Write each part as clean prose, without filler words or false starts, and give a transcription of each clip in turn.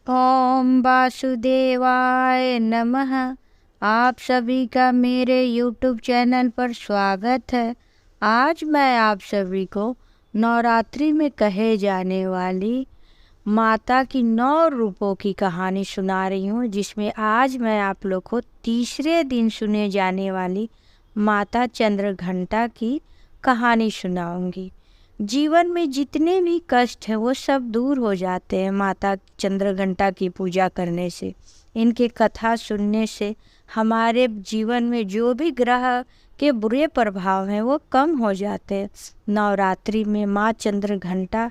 ओम वासुदेवाय नमः। आप सभी का मेरे YouTube चैनल पर स्वागत है। आज मैं आप सभी को नवरात्रि में कहे जाने वाली माता की 9 रूपों की कहानी सुना रही हूँ, जिसमें आज मैं आप लोग को तीसरे दिन सुने जाने वाली माता चंद्रघंटा की कहानी सुनाऊंगी। जीवन में जितने भी कष्ट हैं वो सब दूर हो जाते हैं माता चंद्रघंटा की पूजा करने से। इनकी कथा सुनने से हमारे जीवन में जो भी ग्रह के बुरे प्रभाव हैं वो कम हो जाते हैं। नवरात्रि में माँ चंद्रघंटा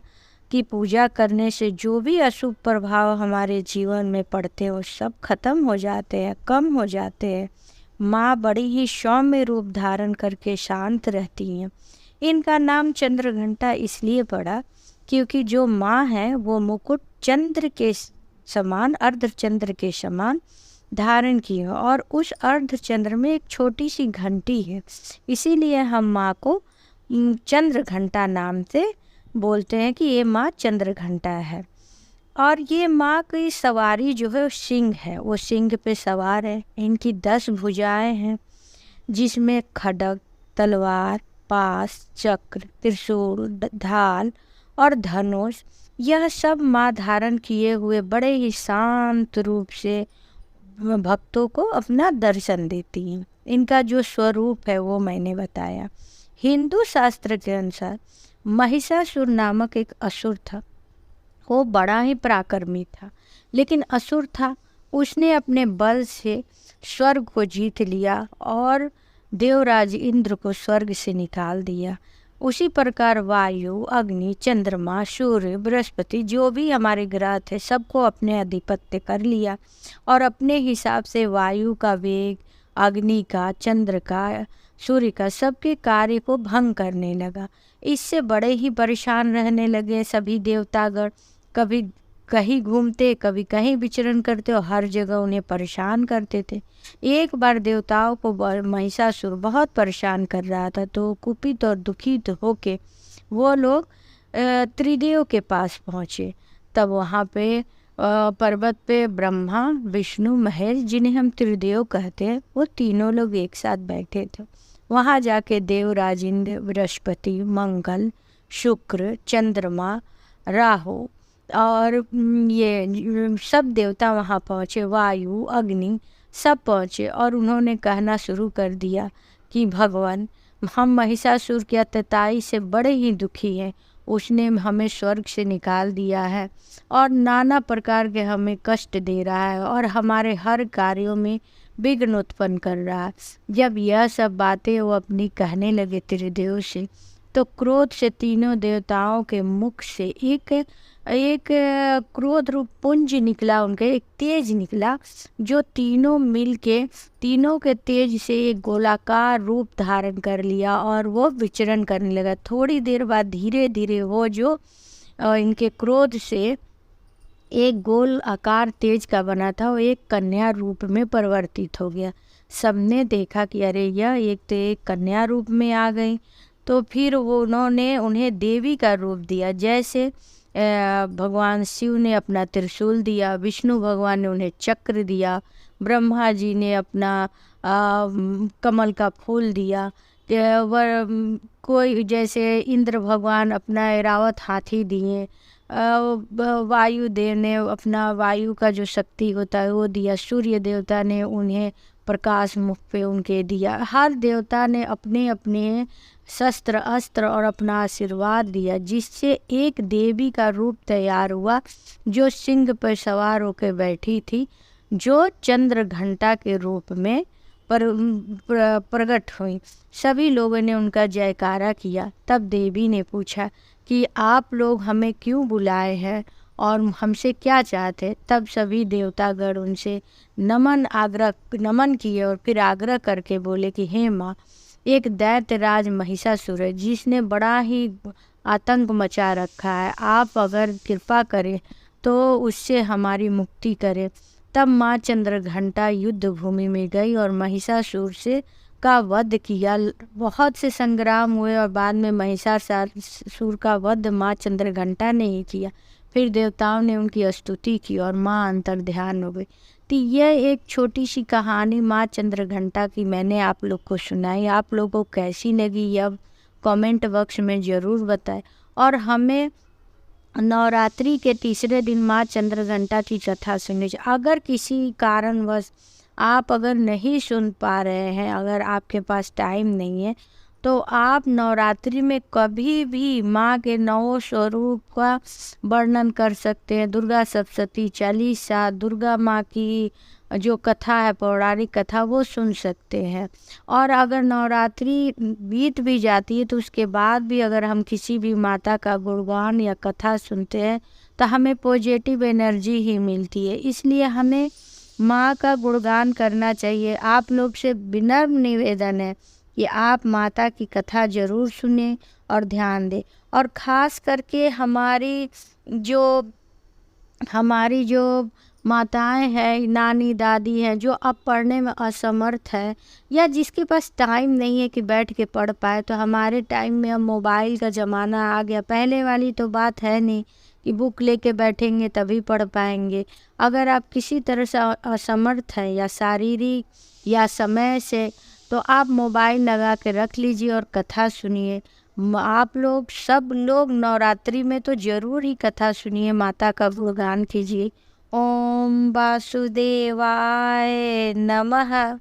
की पूजा करने से जो भी अशुभ प्रभाव हमारे जीवन में पड़ते हैं वो सब खत्म हो जाते हैं, कम हो जाते हैं। माँ बड़ी ही सौम्य रूप धारण करके शांत रहती हैं। इनका नाम चंद्रघंटा इसलिए पड़ा क्योंकि जो माँ है वो मुकुट चंद्र के समान, अर्धचंद्र के समान धारण की है और उस अर्धचंद्र में एक छोटी सी घंटी है। इसीलिए हम माँ को चंद्रघंटा नाम से बोलते हैं कि ये माँ चंद्रघंटा है। और ये माँ की सवारी जो है सिंह है, वो सिंह पे सवार है। इनकी 10 भुजाएं हैं जिसमें खड्ग, तलवार, पास, चक्र, त्रिशूल, ढाल और धनुष, यह सब माँ धारण किए हुए बड़े ही शांत रूप से भक्तों को अपना दर्शन देती हैं। इनका जो स्वरूप है वो मैंने बताया। हिंदू शास्त्र के अनुसार महिषासुर नामक एक असुर था। वो बड़ा ही पराक्रमी था, लेकिन असुर था। उसने अपने बल से स्वर्ग को जीत लिया और देवराज इंद्र को स्वर्ग से निकाल दिया। उसी प्रकार वायु, अग्नि, चंद्रमा, सूर्य, बृहस्पति, जो भी हमारे ग्रह थे सबको अपने आधिपत्य कर लिया और अपने हिसाब से वायु का वेग, अग्नि का, चंद्र का, सूर्य का, सबके कार्य को भंग करने लगा। इससे बड़े ही परेशान रहने लगे सभी देवतागण। कभी कहीं घूमते, कभी कहीं विचरण करते और हर जगह उन्हें परेशान करते थे। एक बार देवताओं को महिषासुर बहुत परेशान कर रहा था, तो कुपित और दुखित होके वो लोग त्रिदेव के पास पहुँचे। तब वहाँ पे पर्वत पे ब्रह्मा, विष्णु, महेश, जिन्हें हम त्रिदेव कहते हैं, वो तीनों लोग एक साथ बैठे थे। वहाँ जाके देवराज इंद्र, बृहस्पति, मंगल, शुक्र, चंद्रमा, राहु और ये सब देवता वहाँ पहुँचे। वायु, अग्नि सब पहुँचे और उन्होंने कहना शुरू कर दिया कि भगवान, हम महिषासुर की अत्याचार से बड़े ही दुखी हैं। उसने हमें स्वर्ग से निकाल दिया है और नाना प्रकार के हमें कष्ट दे रहा है और हमारे हर कार्यों में विघ्न उत्पन्न कर रहा है। जब यह सब बातें वो अपनी कहने लगे त्रिदेव से, तो क्रोध से तीनों देवताओं के मुख से एक क्रोध रूप पुंज निकला, उनके एक तेज निकला, जो तीनों मिलके तीनों के तेज से एक गोलाकार रूप धारण कर लिया और वो विचरण करने लगा। थोड़ी देर बाद धीरे धीरे वो जो इनके क्रोध से एक गोल आकार तेज का बना था, वो एक कन्या रूप में परिवर्तित हो गया। सबने देखा कि अरे यह एक तो एक कन्या रूप में आ गई। तो फिर वो उन्होंने उन्हें देवी का रूप दिया। जैसे भगवान शिव ने अपना त्रिशूल दिया, विष्णु भगवान ने उन्हें चक्र दिया, ब्रह्मा जी ने अपना कमल का फूल दिया, कोई जैसे इंद्र भगवान अपना ऐरावत हाथी दिए, वायुदेव ने अपना वायु का जो शक्ति होता है वो दिया, सूर्य देवता ने उन्हें प्रकाश मुख पे उनके दिया। हर देवता ने अपने अपने शस्त्र, अस्त्र और अपना आशीर्वाद दिया, जिससे एक देवी का रूप तैयार हुआ जो सिंह पर सवार होकर बैठी थी, जो चंद्रघंटा के रूप में प्रकट हुई। सभी लोगों ने उनका जयकारा किया। तब देवी ने पूछा कि आप लोग हमें क्यों बुलाए हैं और हमसे क्या चाहते हैं। तब सभी देवतागण उनसे नमन किए और फिर आग्रह करके बोले कि हे माँ, एक दैत्यराज महिषासुर है जिसने बड़ा ही आतंक मचा रखा है, आप अगर कृपा करें तो उससे हमारी मुक्ति करें। तब माँ चंद्रघंटा युद्ध भूमि में गई और महिषासुर से का वध किया। बहुत से संग्राम हुए और बाद में महिषासुर का वध माँ चंद्रघंटा ने ही किया। फिर देवताओं ने उनकी स्तुति की और माँ अंतर ध्यान हो गई। तो यह एक छोटी सी कहानी माँ चंद्रघंटा की मैंने आप लोग को सुनाई। आप लोगों को कैसी लगी यह कमेंट बॉक्स में ज़रूर बताएं। और हमें नवरात्रि के तीसरे दिन माँ चंद्रघंटा की कथा सुननी चाहिए। अगर किसी कारणवश आप अगर नहीं सुन पा रहे हैं, अगर आपके पास टाइम नहीं है, तो आप नवरात्रि में कभी भी माँ के 9 स्वरूप का वर्णन कर सकते हैं। दुर्गा सप्तशती चालीसा, दुर्गा माँ की जो कथा है पौराणिक कथा, वो सुन सकते हैं। और अगर नवरात्रि बीत भी जाती है तो उसके बाद भी अगर हम किसी भी माता का गुणगान या कथा सुनते हैं तो हमें पॉजिटिव एनर्जी ही मिलती है। इसलिए हमें माँ का गुणगान करना चाहिए। आप लोग से विनम्र निवेदन है कि आप माता की कथा ज़रूर सुनें और ध्यान दें। और ख़ास करके हमारी जो माताएं हैं, नानी दादी हैं, जो अब पढ़ने में असमर्थ है या जिसके पास टाइम नहीं है कि बैठ के पढ़ पाए, तो हमारे टाइम में अब मोबाइल का ज़माना आ गया। पहले वाली तो बात है नहीं कि बुक लेके बैठेंगे तभी पढ़ पाएंगे। अगर आप किसी तरह से असमर्थ हैं या शारीरिक या समय से, तो आप मोबाइल लगा के रख लीजिए और कथा सुनिए। आप लोग सब लोग नवरात्रि में तो ज़रूर ही कथा सुनिए, माता का गुणगान कीजिए। ओम वासुदेवाय नमः।